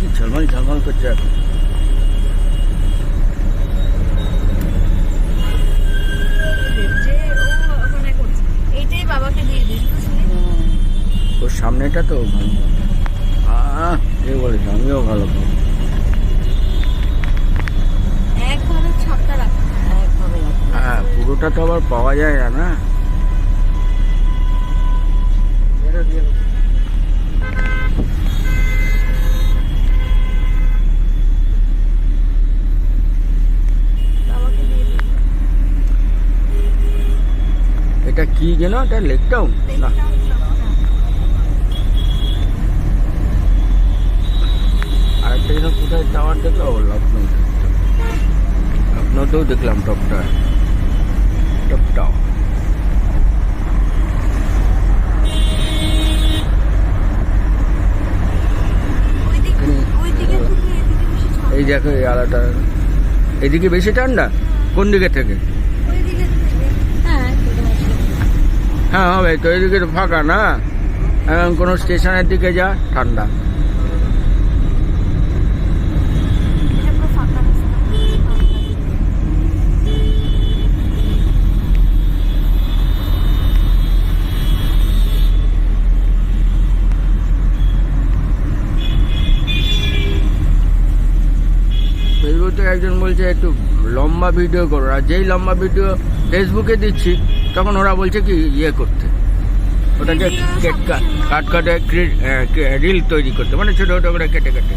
কি ঝলমল ঝলমল করছে এখন। ওর সামনেটা তো ভালো বলেছে, আমিও ভালো পাবো। হ্যাঁ, পুরোটা তো আবার পাওয়া যায় না। এটা কি যেন, এটা লেক টাউন না? আরেকটা যেন কোথায় টাওয়ার দেখলো, লখনৌ। লখনৌতেও দেখলাম টপ টাওয়ার। এই দেখো এই আলাটা, এদিকে বেশি ঠান্ডা কোন দিকে থেকে? হ্যাঁ হবে তো, এদিকে তো ফাঁকা না। এখন কোনো স্টেশনের দিকে যা, ঠান্ডা। ফেসবুকে একজন বলছে একটু লম্বা ভিডিও করো, আর যেই লম্বা ভিডিও ফেসবুকে দিচ্ছি তখন ওরা বলছে কি ইয়ে করতে, ওটাকে কাট কাটে রিল তৈরি করতে, মানে ছোটো ছোটো করে কেটে কেটে।